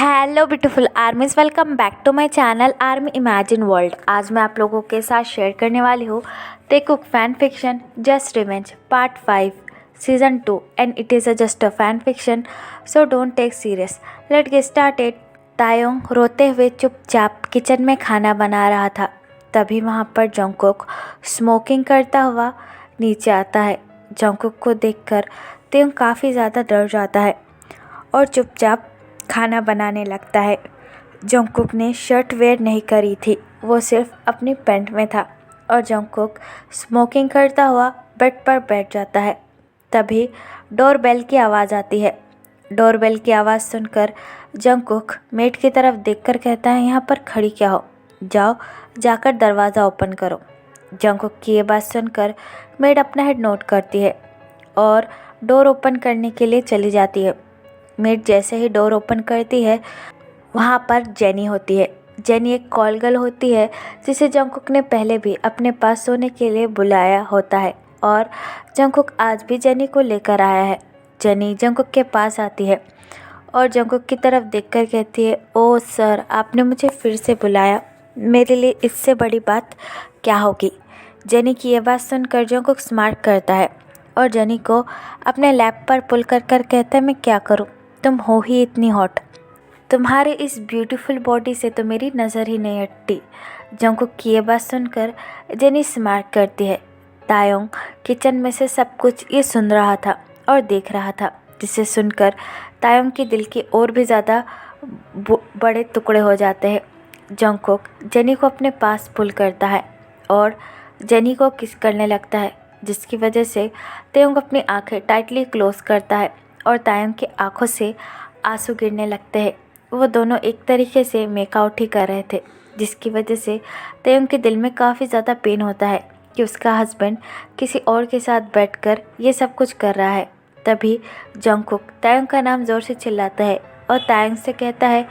Hello beautiful armies, welcome back to my channel army imagine world. आज मैं आप लोगों के साथ शेयर करने वाली हूँ the cook fan fiction just revenge part 5 season 2 and it is just a fan fiction, so don't take serious. Let get started. Taeyong रोते हुए चुपचाप किचन में खाना बना रहा था। तभी वहाँ पर जंगकुक स्मोकिंग करता हुआ नीचे आता है। जंगकुक को देखकर तायोंग काफ़ी ज़्यादा डर जाता है और चुपचाप खाना बनाने लगता है। जंगकुक ने शर्ट वेयर नहीं करी थी, वो सिर्फ अपनी पैंट में था और जंगकुक स्मोकिंग करता हुआ बेड पर बैठ जाता है। तभी डोरबेल की आवाज़ आती है। डोरबेल की आवाज़ सुनकर जंगकुक मेड की तरफ देखकर कहता है, यहाँ पर खड़ी क्या हो, जाओ जाकर दरवाज़ा ओपन करो। जंगकुक की ये बात सुनकर मेड अपना हेड नोट करती है और डोर ओपन करने के लिए चली जाती है। मेड जैसे ही डोर ओपन करती है, वहाँ पर जेनी होती है। जेनी एक कॉल गर्ल होती है जिसे जंगकुक ने पहले भी अपने पास सोने के लिए बुलाया होता है और जंगकुक आज भी जेनी को लेकर आया है। जेनी जंगकुक के पास आती है और जंगकुक की तरफ देखकर कहती है, ओह सर, आपने मुझे फिर से बुलाया, मेरे लिए इससे बड़ी बात क्या होगी। जेनी की यह बात सुनकर जंगकुक स्मार्ट करता है और जेनी को अपने लैप पर पुल कर कहता है, मैं क्या करूं, तुम हो ही इतनी हॉट, तुम्हारे इस ब्यूटीफुल बॉडी से तो मेरी नज़र ही नहीं हटती। जंगकुक की ये बात सुनकर जेनी स्मार्ट करती है। तायोंग किचन में से सब कुछ ये सुन रहा था और देख रहा था, जिसे सुनकर तायोंग के दिल के और भी ज़्यादा बड़े टुकड़े हो जाते हैं। जंगकुक जेनी को अपने पास पुल करता है और जेनी को किस करने लगता है, जिसकी वजह से तायोंग अपनी आंखें टाइटली क्लोज करता है और तायोंग की आंखों से आंसू गिरने लगते हैं। वो दोनों एक तरीके से मेकआउट ही कर रहे थे, जिसकी वजह से तायोंग के दिल में काफ़ी ज़्यादा पेन होता है कि उसका हस्बैंड किसी और के साथ बैठकर ये सब कुछ कर रहा है। तभी जंगकुक तायोंग का नाम ज़ोर से चिल्लाता है और तायोंग से कहता है,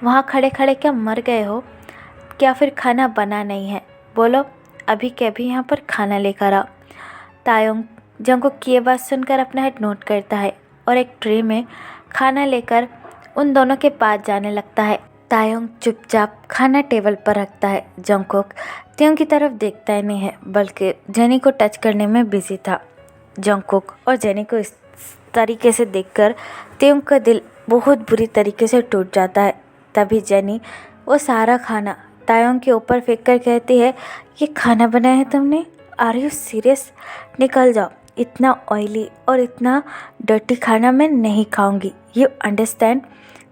वहाँ खड़े खड़े क्या मर गए हो क्या, फिर खाना बना नहीं है, बोलो अभी के अभी यहाँ पर खाना लेकर आओ। तायोंग जंगकुक की ये बात सुनकर अपना हेड नोट करता है और एक ट्रे में खाना लेकर उन दोनों के पास जाने लगता है। तायोंग चुपचाप खाना टेबल पर रखता है। जंगकुक तायोंग की तरफ देखता ही नहीं है, बल्कि जेनी को टच करने में बिजी था। जंगकुक और जेनी को इस तरीके से देखकर तायोंग का दिल बहुत बुरी तरीके से टूट जाता है। तभी जेनी वो सारा खाना तायोंग के ऊपर फेंक कर कहती है, ये खाना बनाया है तुमने, आर यू सीरियस, निकल जाओ, इतना ऑयली और इतना डर्टी खाना मैं नहीं खाऊंगी, यू अंडरस्टैंड।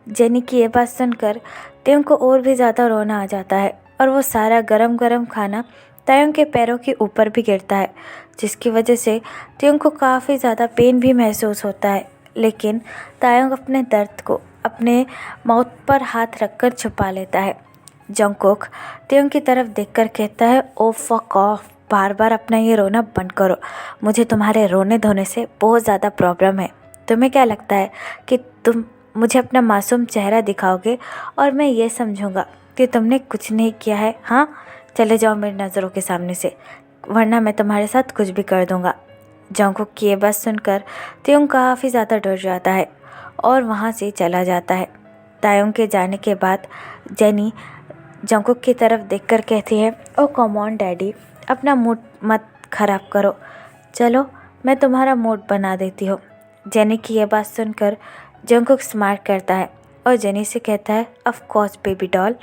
जेनी की ये बात सुनकर तायोंग को और भी ज़्यादा रोना आ जाता है और वो सारा गरम गरम खाना तायोंग के पैरों के ऊपर भी गिरता है, जिसकी वजह से तायोंग को काफ़ी ज़्यादा पेन भी महसूस होता है। लेकिन तायोंग अपने दर्द को अपने माउथ पर हाथ रखकर छुपा लेता है। जंगकुक तायोंग की तरफ देखकर कहता है, ओ फक ऑफ, बार बार अपना ये रोना बंद करो, मुझे तुम्हारे रोने धोने से बहुत ज़्यादा प्रॉब्लम है। तुम्हें क्या लगता है कि तुम मुझे अपना मासूम चेहरा दिखाओगे और मैं ये समझूंगा कि तुमने कुछ नहीं किया है? हाँ, चले जाओ मेरी नज़रों के सामने से, वरना मैं तुम्हारे साथ कुछ भी कर दूंगा। जंगकुक की ये बात सुनकर तायोंग काफ़ी ज़्यादा डर जाता है और वहाँ से चला जाता है। तायोंग के जाने के बाद जेनी जंगकुक की तरफ देखकर कहती है, ओ कम ऑन डैडी, अपना मूड मत ख़राब करो, चलो मैं तुम्हारा मूड बना देती हूँ। जेनी की ये बात सुनकर जंगकुक स्मार्ट करता है और जेनी से कहता है, ऑफ कोर्स बेबी डॉल।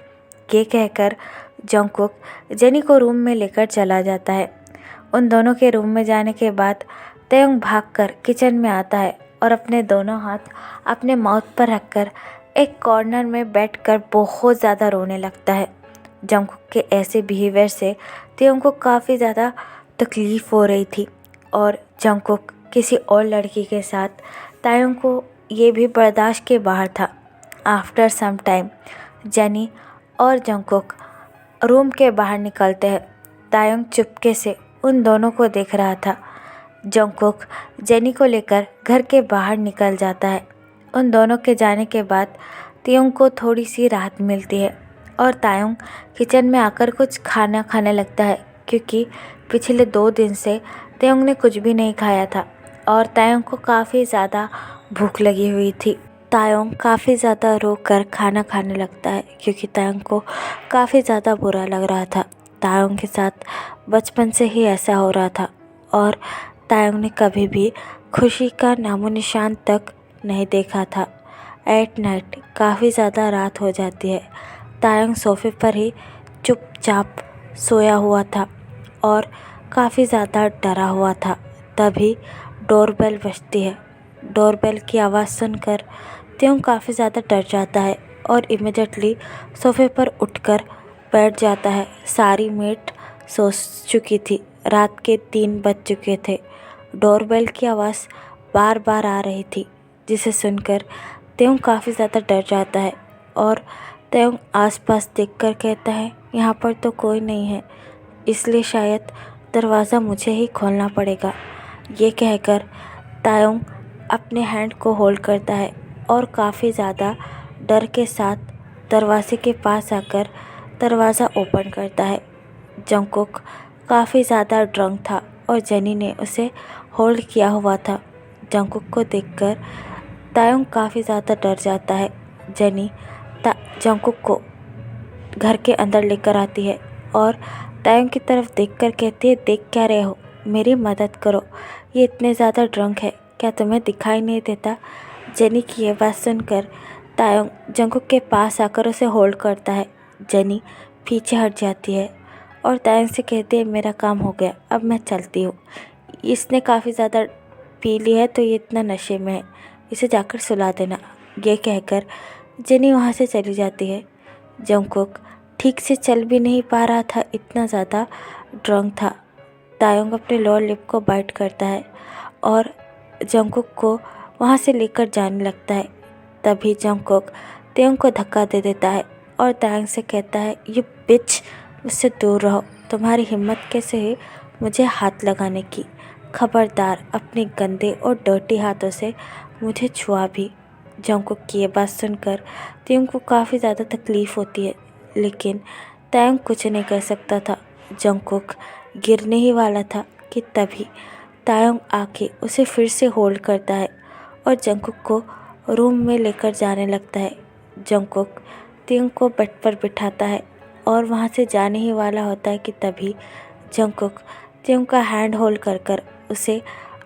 ये कहकर जंगकुक जेनी को रूम में लेकर चला जाता है। उन दोनों के रूम में जाने के बाद तायोंग भागकर किचन में आता है और अपने दोनों हाथ अपने माउथ पर रखकर एक कॉर्नर में बैठकर बहुत ज़्यादा रोने लगता है। जंगकुक के ऐसे बिहेवियर से तायोंग को काफ़ी ज़्यादा तकलीफ़ हो रही थी और जंगकुक किसी और लड़की के साथ तायोंग को ये भी बर्दाश्त के बाहर था। आफ्टर सम टाइम जेनी और जंगकुक रूम के बाहर निकलते हैं। तायोंग चुपके से उन दोनों को देख रहा था। जंगकुक जेनी को लेकर घर के बाहर निकल जाता है। उन दोनों के जाने के बाद तायोंग को थोड़ी सी राहत मिलती है और तायोंग किचन में आकर कुछ खाना खाने लगता है, क्योंकि पिछले 2 दिन से तायोंग ने कुछ भी नहीं खाया था और तायोंग को काफ़ी ज़्यादा भूख लगी हुई थी। तायोंग काफ़ी ज़्यादा रो कर खाना खाने लगता है क्योंकि तायोंग को काफ़ी ज़्यादा बुरा लग रहा था। तायोंग के साथ बचपन से ही ऐसा हो रहा था और तायोंग ने कभी भी खुशी का नामो निशान तक नहीं देखा था। एट नाइट काफ़ी ज़्यादा रात हो जाती है। तायोंग सोफे पर ही चुपचाप सोया हुआ था और काफ़ी ज़्यादा डरा हुआ था। तभी डोरबेल बजती है। डोरबेल की आवाज़ सुनकर त्यों काफ़ी ज़्यादा डर जाता है और इमिडिएटली सोफे पर उठकर बैठ जाता है। सारी मेट सो चुकी थी। रात के 3 बज चुके थे। डोरबेल की आवाज़ बार बार आ रही थी जिसे सुनकर त्यों काफ़ी ज़्यादा डर जाता है और त्यों आसपास देखकर कहता है यहाँ पर तो कोई नहीं है, इसलिए शायद दरवाज़ा मुझे ही खोलना पड़ेगा। ये कहकर तायोंग अपने हैंड को होल्ड करता है और काफ़ी ज़्यादा डर के साथ दरवाजे के पास आकर दरवाज़ा ओपन करता है। जंगकुक काफ़ी ज़्यादा ड्रंक था और जेनी ने उसे होल्ड किया हुआ था। जंगकुक को देखकर तायोंग काफ़ी ज़्यादा डर जाता है। जेनी जंगकुक को घर के अंदर लेकर आती है और तायोंग की तरफ देखकर कहती है, देख क्या रहे हो, मेरी मदद करो, ये इतने ज़्यादा ड्रंक है, क्या तुम्हें दिखाई नहीं देता। जेनी की ये बात सुनकर तायोंग जंगकुक के पास आकर उसे होल्ड करता है। जेनी पीछे हट जाती है और तायोंग से कहती है, मेरा काम हो गया, अब मैं चलती हूँ। इसने काफ़ी ज़्यादा पी ली है तो ये इतना नशे में है, इसे जाकर सुला देना। ये कहकर जेनी वहाँ से चली जाती है। जंगकुक ठीक से चल भी नहीं पा रहा था, इतना ज़्यादा ड्रंक था। तायोंग अपने लोअर लिप को बाइट करता है और जंगकुक को वहाँ से लेकर जाने लगता है। तभी जंगकुक तायोंग को धक्का दे देता है और तायोंग से कहता है, ये बिच, मुझसे दूर रहो, तुम्हारी हिम्मत कैसे है मुझे हाथ लगाने की, खबरदार अपने गंदे और डर्टी हाथों से मुझे छुआ भी। जंगकुक की ये बात सुनकर तायोंग को काफ़ी ज़्यादा तकलीफ़ होती है, लेकिन तायोंग कुछ नहीं कर सकता था। जंगकुक गिरने ही वाला था कि तभी तायोंग आके उसे फिर से होल्ड करता है और जंगकुक को रूम में लेकर जाने लगता है। जंगकुक तायोंग को बेड पर बिठाता है और वहाँ से जाने ही वाला होता है कि तभी जंगकुक तायोंग का हैंड होल्ड कर कर उसे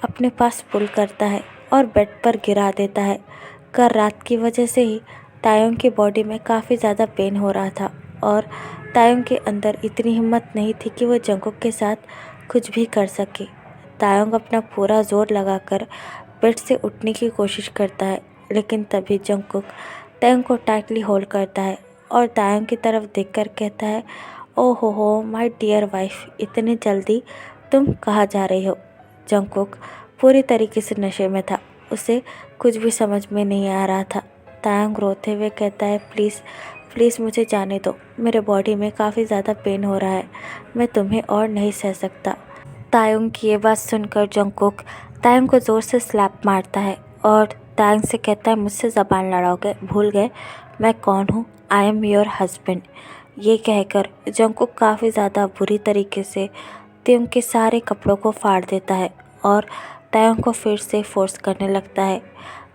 अपने पास पुल करता है और बेड पर गिरा देता है। कल रात की वजह से ही तायोंग की बॉडी में काफ़ी ज़्यादा पेन हो रहा था और तायोंग के अंदर इतनी हिम्मत नहीं थी कि वो जंगकुक के साथ कुछ भी कर सके। तायोंग अपना पूरा जोर लगाकर बेड से उठने की कोशिश करता है, लेकिन तभी जंगकुक तायोंग को टाइटली होल्ड करता है और तायोंग की तरफ देखकर कहता है, ओ हो माय डियर वाइफ, इतनी जल्दी तुम कहाँ जा रही हो। जंगकुक पूरी तरीके से नशे में था, उसे कुछ भी समझ में नहीं आ रहा था। तायोंग रोते हुए कहता है, प्लीज़ प्लीज़ मुझे जाने दो, मेरे बॉडी में काफ़ी ज़्यादा पेन हो रहा है, मैं तुम्हें और नहीं सह सकता। तायोंग की ये बात सुनकर जंगकुक तायोंग को ज़ोर से स्लैप मारता है और तायोंग से कहता है, मुझसे ज़बान लड़ाओगे, भूल गए मैं कौन हूँ, आई एम योर हस्बैंड। ये कहकर जंगकुक काफ़ी ज़्यादा बुरी तरीके से तायोंग के सारे कपड़ों को फाड़ देता है और तायोंग को फिर से फोर्स करने लगता है।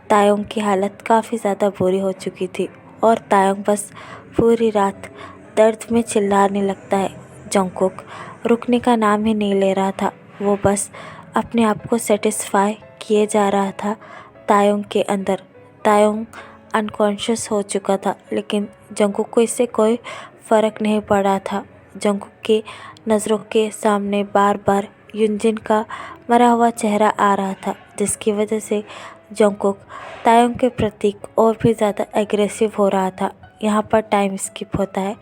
तायोंग की हालत काफ़ी ज़्यादा बुरी हो चुकी थी और तायोंग बस पूरी रात दर्द में चिल्लाने लगता है। जंगकुक रुकने का नाम ही नहीं ले रहा था, वो बस अपने आप को सेटिस्फाई किए जा रहा था तायोंग के अंदर। तायोंग अनकॉन्शियस हो चुका था, लेकिन जंगकुक को इससे कोई फ़र्क नहीं पड़ रहा था। जंगकुक की नज़रों के सामने बार बार यूनजिन का मरा हुआ चेहरा आ रहा था, जिसकी वजह से जंगकुक तायोंग के प्रति और भी ज़्यादा एग्रेसिव हो रहा था। यहाँ पर टाइम स्किप होता है।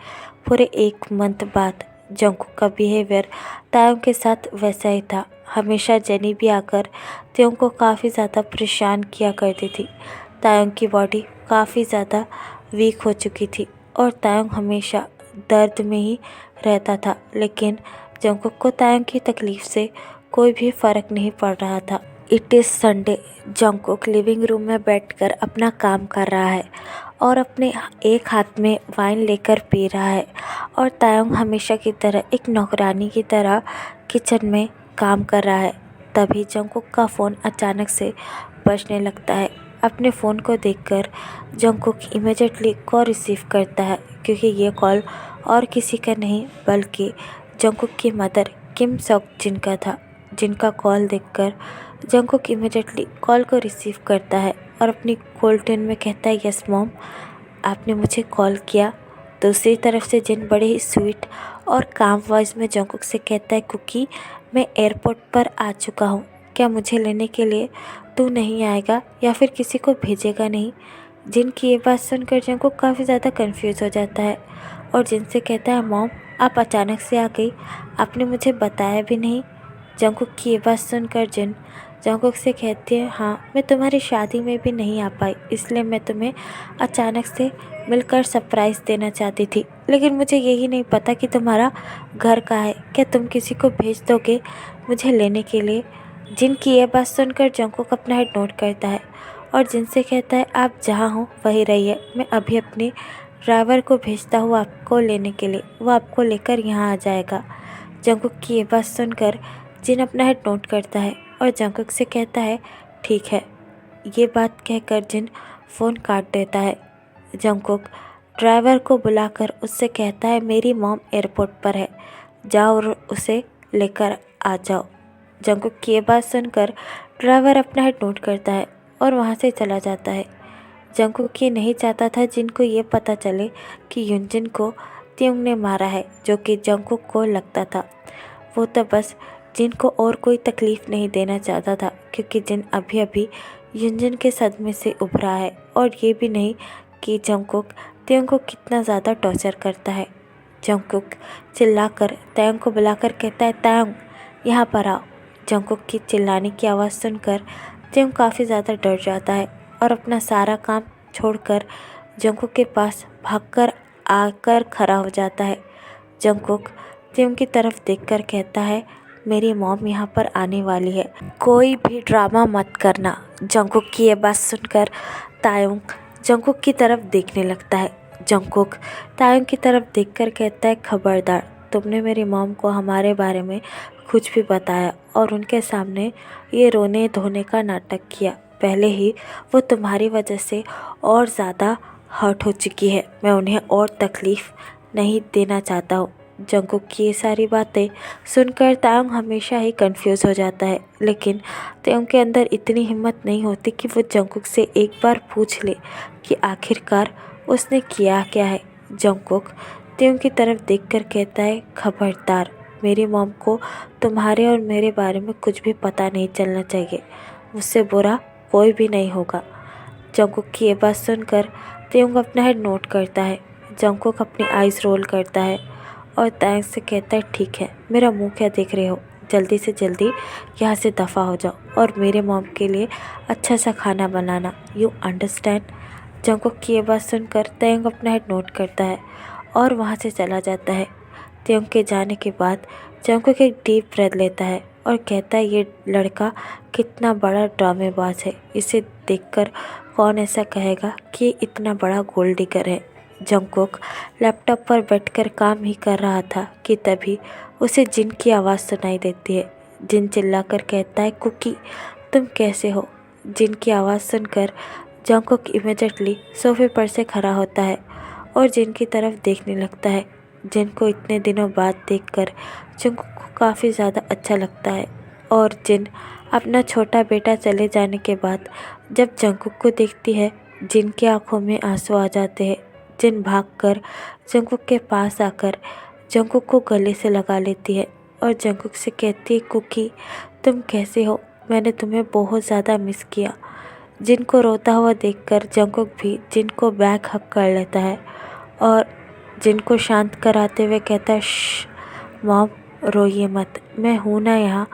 पूरे 1 मंथ बाद जंगकुक का बिहेवियर तायोंग के साथ वैसा ही था। हमेशा जेनी भी आकर तायोंग को काफ़ी ज़्यादा परेशान किया करती थी। तायोंग की बॉडी काफ़ी ज़्यादा वीक हो चुकी थी और तायोंग हमेशा दर्द में ही रहता था, लेकिन जंगकुक को तायोंग की तकलीफ़ से कोई भी फ़र्क नहीं पड़ रहा था। It is Sunday. Jungkook living room में बैठकर अपना काम कर रहा है और अपने एक हाथ में वाइन लेकर पी रहा है और तायोंग हमेशा की तरह एक नौकरानी की तरह किचन में काम कर रहा है। तभी जंगकुक का फ़ोन अचानक से बजने लगता है अपने फ़ोन को देखकर जंगकुक इमीडिएटली कॉल रिसीव करता है, क्योंकि ये कॉल और किसी का नहीं बल्कि जंगकुक की मदर किम सॉक जिन का था, जिनका कॉल देखकर जंगकुक इमीडिएटली कॉल को रिसीव करता है और अपनी कोल्ड टोन में कहता है, यस मॉम, आपने मुझे कॉल किया। दूसरी तरफ से जिन बड़े ही स्वीट और काम वॉइस में जंगकुक से कहता है, कुकी, मैं एयरपोर्ट पर आ चुका हूँ, क्या मुझे लेने के लिए तू नहीं आएगा या फिर किसी को भेजेगा नहीं? जिन की ये बात सुनकर जंगकुक काफ़ी ज़्यादा कंफ्यूज हो जाता है और जिन से कहता है, मॉम, आप अचानक से आ गई, आपने मुझे बताया भी नहीं। जंगकुक की ये बात सुनकर जिन जंगकुक से कहती है, हाँ, मैं तुम्हारी शादी में भी नहीं आ पाई, इसलिए मैं तुम्हें अचानक से मिलकर सरप्राइज़ देना चाहती थी, लेकिन मुझे यही नहीं पता कि तुम्हारा घर कहाँ है। क्या तुम किसी को भेज दोगे मुझे लेने के लिए? जिन की ये बात सुनकर जंगकुक अपना हेड नोट करता है और जिनसे कहता है, आप जहाँ हो वहीं रहिए, मैं अभी अपने ड्राइवर को भेजता हूँ आपको लेने के लिए, वो आपको लेकर यहाँ आ जाएगा। जंगकुक की ये बात सुनकर जिन अपना हेड नोट करता है और जंगकुक से कहता है, ठीक है। ये बात कहकर जिन फ़ोन काट देता है। जंगकुक ड्राइवर को बुलाकर उससे कहता है, मेरी मॉम एयरपोर्ट पर है, जाओ और उसे लेकर आ जाओ। जंगकुक की ये बात सुनकर ड्राइवर अपना हेड नोट करता है और वहाँ से चला जाता है। जंगकुक ये नहीं चाहता था जिनको ये पता चले कि युनजिन को त्योंग ने मारा है, जो कि जंगकुक को लगता था। वो तो बस जिन को और कोई तकलीफ़ नहीं देना चाहता था, क्योंकि जिन अभी अभी युनजिन के सदमे से उभरा है और ये भी नहीं कि जंगकुक त्योंग को कितना ज़्यादा टॉर्चर करता है। जंगकुक चिल्लाकर त्योंग को बुलाकर कहता है, त्योंग, यहाँ पर आओ। जंगकुक की चिल्लाने की आवाज़ सुनकर त्योंग काफ़ी ज़्यादा डर जाता है और अपना सारा काम छोड़कर जंगकुक के पास भागकर आकर खड़ा हो जाता है। जंगकुक त्योंग की तरफ देखकर कहता है, मेरी मॉम यहाँ पर आने वाली है, कोई भी ड्रामा मत करना। जंगकुक की ये बात सुनकर तायोंग जंगकुक की तरफ देखने लगता है। जंगकुक तायोंग की तरफ देखकर कहता है, खबरदार, तुमने मेरी मॉम को हमारे बारे में कुछ भी बताया और उनके सामने ये रोने धोने का नाटक किया, पहले ही वो तुम्हारी वजह से और ज़्यादा हर्ट हो चुकी है, मैं उन्हें और तकलीफ़ नहीं देना चाहता हूँ। जंगकुक की ये सारी बातें सुनकर तायोंग हमेशा ही कंफ्यूज हो जाता है, लेकिन तायोंग के अंदर इतनी हिम्मत नहीं होती कि वो जंगकुक से एक बार पूछ ले कि आखिरकार उसने किया क्या है। जंगकुक तायोंग की तरफ देखकर कहता है, खबरदार, मेरी मॉम को तुम्हारे और मेरे बारे में कुछ भी पता नहीं चलना चाहिए, मुझसे बुरा कोई भी नहीं होगा। जंगकुक की ये बात सुनकर तायोंग अपना हेड नोट करता है। जंगकुक अपनी आइज़ रोल करता है और तायोंग से कहता है, ठीक है, मेरा मुंह क्या देख रहे हो, जल्दी से जल्दी यहाँ से दफ़ा हो जाओ और मेरे मॉम के लिए अच्छा सा खाना बनाना, यू अंडरस्टैंड। जंगकुक की ये बात सुनकर तायोंग अपना हेड नोट करता है और वहाँ से चला जाता है। तायोंग के जाने के बाद जंगकुक एक डीप ब्रेथ लेता है और कहता है, ये लड़का कितना बड़ा ड्रामेबाज है, इसे देखकर कौन ऐसा कहेगा कि ये इतना बड़ा गोल्ड डिगर है। जंगकुक लैपटॉप पर बैठकर काम ही कर रहा था कि तभी उसे जिन की आवाज़ सुनाई देती है। जिन चिल्लाकर कहता है, कुकी, तुम कैसे हो? जिन की आवाज़ सुनकर जंगकुक इमीडिएटली सोफे पर से खड़ा होता है और जिन की तरफ देखने लगता है। जिन को इतने दिनों बाद देखकर जंगकुक को काफ़ी ज़्यादा अच्छा लगता है और जिन अपना छोटा बेटा चले जाने के बाद जब जंगकुक को देखती है, जिन की आंखों में आंसू आ जाते हैं। जिन भागकर जंगकुक के पास आकर जंगकुक को गले से लगा लेती है और जंगकुक से कहती है, कुकी, तुम कैसे हो? मैंने तुम्हें बहुत ज़्यादा मिस किया। जिन को रोता हुआ देखकर जंगकुक भी जिन को बैक हक कर लेता है और जिन को शांत कराते हुए कहता है, मॉम, रोइए मत, मैं हूँ ना यहाँ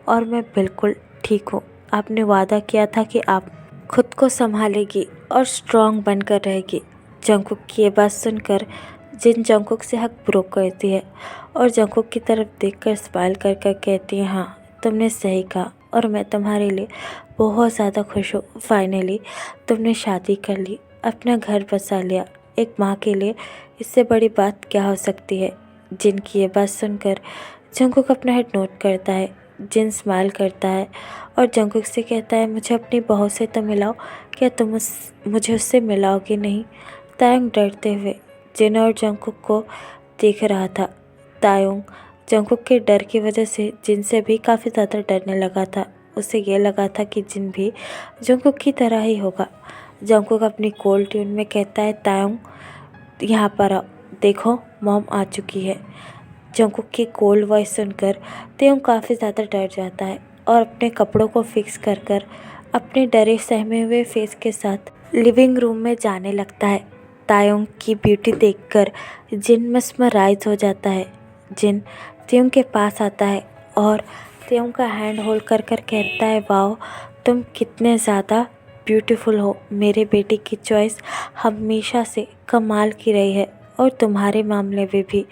और मैं बिल्कुल ठीक हूँ। आपने वादा किया था कि आप खुद को संभालेगी और स्ट्रॉन्ग बनकर रहेगी। जंगकुक की ये बात सुनकर जिन जंगकुक से हक ब्रो करती है और जंगकुक की तरफ देखकर स्माइल कर कर कहती है, हाँ, तुमने सही कहा और मैं तुम्हारे लिए बहुत ज़्यादा खुश हूँ। फाइनली तुमने शादी कर ली, अपना घर बसा लिया। एक माँ के लिए इससे बड़ी बात क्या हो सकती है। जिन की ये बात सुनकर जंगकुक अपना हेड नोट करता है। जिन स्माइल करता है और जंगकुक से कहता है मुझे अपनी बहू से तो मिलाओ, क्या तुम मुझे उससे मिलाओगे नहीं। तायोंग डरते हुए जिन और जंगकुक को देख रहा था। तायोंग जंगकुक के डर की वजह से जिन से भी काफ़ी ज़्यादा डरने लगा था। उसे ये लगा था कि जिन भी जंगकुक की तरह ही होगा। जंगकुक अपनी कोल्ड ट्यून में कहता है तायोंग यहाँ पर आओ, देखो मॉम आ चुकी है। जंगकुक की कोल्ड वॉइस सुनकर तायोंग काफ़ी ज़्यादा डर जाता है और अपने कपड़ों को फिक्स कर कर अपने डरे सहमे हुए फेस के साथ लिविंग रूम में जाने लगता है। तायोंग की ब्यूटी देखकर जिन मस्मराइज हो जाता है। जिन तायोंग के पास आता है और तायोंग का हैंड होल्ड कर कर कहता है वाओ, तुम कितने ज़्यादा ब्यूटीफुल हो। मेरे बेटे की चॉइस हमेशा से कमाल की रही है और तुम्हारे मामले में भी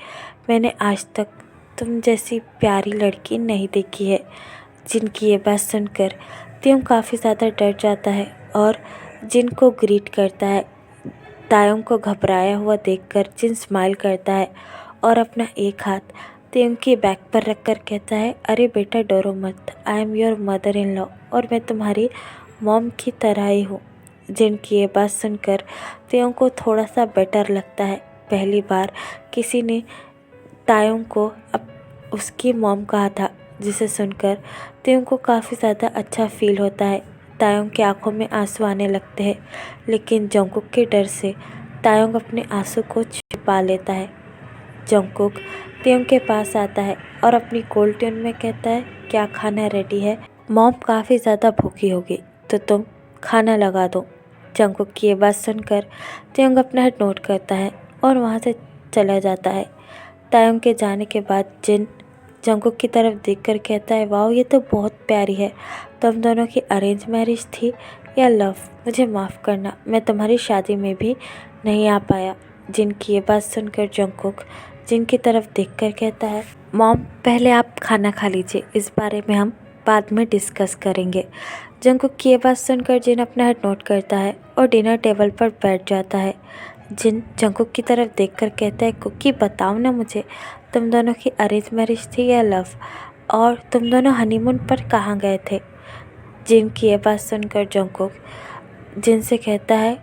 मैंने आज तक तुम जैसी प्यारी लड़की नहीं देखी है। जिनकी ये बात सुनकर तायोंग काफ़ी ज़्यादा डर जाता है और जिन को ग्रीट करता है। तायोंग को घबराया हुआ देखकर जिन स्माइल करता है और अपना एक हाथ तायोंग के बैक पर रखकर कहता है अरे बेटा डरो मत, I am your mother in law और मैं तुम्हारी मॉम की तरह ही हूँ। जिन की ये बात सुनकर तायोंग को थोड़ा सा बेटर लगता है। पहली बार किसी ने तायोंग को अब उसकी मॉम कहा था, जिसे सुनकर तायोंग को काफ़ी ज़्यादा अच्छा फील होता है। तायोंग की आंखों में आंसू आने लगते हैं, लेकिन जंगकुक के डर से तायोंग अपने आंसू को छिपा लेता है। जंगकुक तायोंग के पास आता है और अपनी कोल्ड ट्यून में कहता है क्या खाना रेडी है? मॉम काफ़ी ज़्यादा भूखी होगी तो तुम खाना लगा दो। जंगकुक की ये बात सुनकर तायोंग अपना हेड नोट करता है और वहाँ से चला जाता है। तायोंग के जाने के बाद जिन जंगकुक की तरफ देखकर कहता है वाओ, ये तो बहुत प्यारी है। तुम दोनों की अरेंज मैरिज थी या लव? मुझे माफ़ करना, मैं तुम्हारी शादी में भी नहीं आ पाया। जिनकी ये बात सुनकर जंगकुक जिनकी तरफ देखकर कहता है मॉम पहले आप खाना खा लीजिए, इस बारे में हम बाद में डिस्कस करेंगे। जंगकुक की ये बात सुनकर जिन अपना हेड नोट करता है और डिनर टेबल पर बैठ जाता है। जिन जंगकुक की तरफ देखकर कहता है कुकी बताओ ना मुझे, तुम दोनों की अरेंज मैरिज थी या लव, और तुम दोनों हनीमून पर कहाँ गए थे? जिन की ये बात सुनकर जंगकुक जिन से कहता है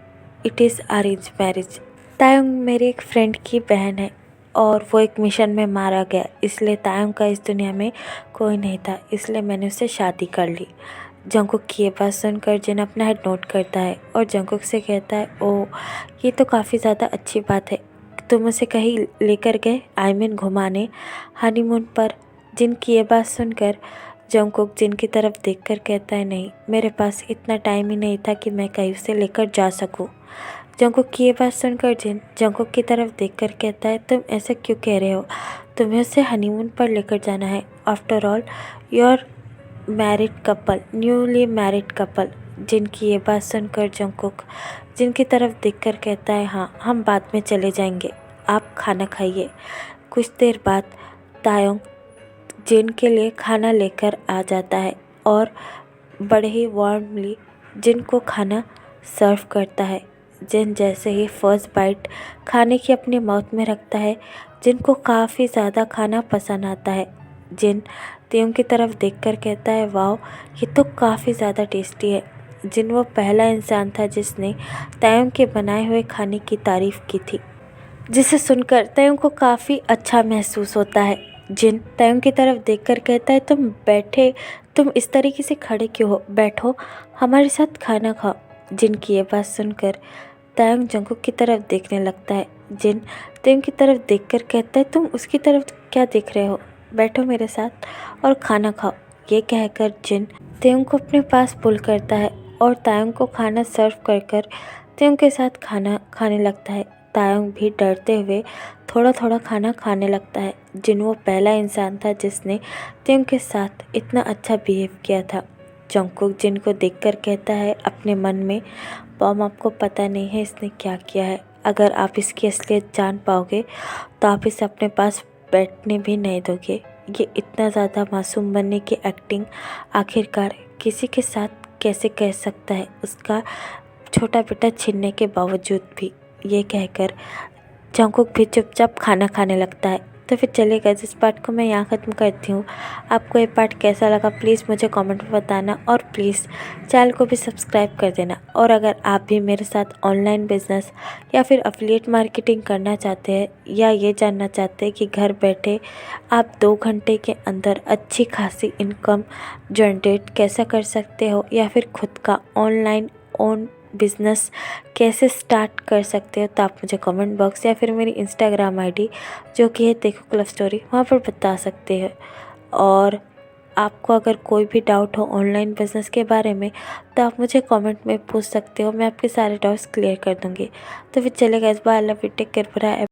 इट इज़ अरेंज मैरिज। तायोंग मेरी एक फ्रेंड की बहन है और वो एक मिशन में मारा गया, इसलिए तायोंग का इस दुनिया में कोई नहीं था, इसलिए मैंने उससे शादी कर ली। जंगकुक की ये बात सुनकर जिन अपना हेड नोट करता है और जंगकुक से कहता है ओह, ये तो काफ़ी ज़्यादा अच्छी बात है। तुम उसे कहीं लेकर गए, आई मीन घुमाने, हनीमून पर? जिन की ये बात सुनकर जंगकुक जिन की तरफ देखकर कहता है नहीं, मेरे पास इतना टाइम ही नहीं था कि मैं कहीं उसे लेकर जा सकूं। जंगकुक की ये बात सुनकर जिन जंगकुक की तरफ देखकर कहता है तुम ऐसा क्यों कह रहे हो, तुम्हें उसे हनीमून पर लेकर जाना है। After all your married couple, newly married couple. जिनकी ये बात सुनकर जंगकुक जिनकी तरफ देखकर कहता है हाँ, हम बाद में चले जाएंगे, आप खाना खाइए। कुछ देर बाद तायोंग जिन के लिए खाना लेकर आ जाता है और बड़े ही वार्मली जिन को खाना सर्व करता है। जिन जैसे ही फर्स्ट बाइट खाने की अपनी माउथ में रखता है, जिन को काफ़ी ज़्यादा खाना पसंद आता है। जिन तायोंग की तरफ देखकर कहता है वाओ, ये तो काफ़ी ज़्यादा टेस्टी है। जिन वो पहला इंसान था जिसने तायोंग के बनाए हुए खाने की तारीफ़ की थी, जिसे सुनकर तायोंग को काफ़ी अच्छा महसूस होता है। जिन तायोंग की तरफ देखकर कहता है तुम बैठे, तुम इस तरीके से खड़े क्यों हो, बैठो हमारे साथ खाना खाओ। जिन की ये बात सुनकर तायोंग जंगकुक की तरफ देखने लगता है। जिन तायोंग की तरफ देखकर कहता है तुम उसकी तरफ क्या देख रहे हो, बैठो मेरे साथ और खाना खाओ। ये कहकर जिन तायोंग को अपने पास पुल करता है और तायोंग को खाना सर्व कर कर तायोंग के साथ खाना खाने लगता है। तायोंग भी डरते हुए थोड़ा थोड़ा खाना खाने लगता है। जिन वो पहला इंसान था जिसने तायोंग के साथ इतना अच्छा बिहेव किया था। जंगकुक जिन को देखकर कहता है अपने मन में मॉम, आपको पता नहीं है इसने क्या किया है, अगर आप इसकी असलियत जान पाओगे तो आप इसे अपने पास बैठने भी नहीं दोगे। ये इतना ज़्यादा मासूम बनने की एक्टिंग आखिरकार किसी के साथ कैसे कह सकता है, उसका छोटा बेटा छीनने के बावजूद भी। ये कहकर जंगकुक भी चुपचाप खाना खाने लगता है। तो फिर चलेगा, इस पार्ट को मैं यहाँ ख़त्म करती हूँ। आपको ये पार्ट कैसा लगा प्लीज़ मुझे कमेंट में बताना, और प्लीज़ चैनल को भी सब्सक्राइब कर देना। और अगर आप भी मेरे साथ ऑनलाइन बिजनेस या फिर अफिलिएट मार्केटिंग करना चाहते हैं, या ये जानना चाहते हैं कि घर बैठे आप 2 घंटे के अंदर अच्छी खासी इनकम जनरेट कैसे कर सकते हो, या फिर खुद का ऑनलाइन ओन बिज़नेस कैसे स्टार्ट कर सकते हो, तो आप मुझे कमेंट बॉक्स या फिर मेरी इंस्टाग्राम आईडी जो कि है देखो लव स्टोरी, वहाँ पर बता सकते हैं। और आपको अगर कोई भी डाउट हो ऑनलाइन बिज़नेस के बारे में तो आप मुझे कमेंट में पूछ सकते हो, मैं आपके सारे डाउट्स क्लियर कर दूँगी। तो फिर चलेगा, इस बार I love you, take care, bye.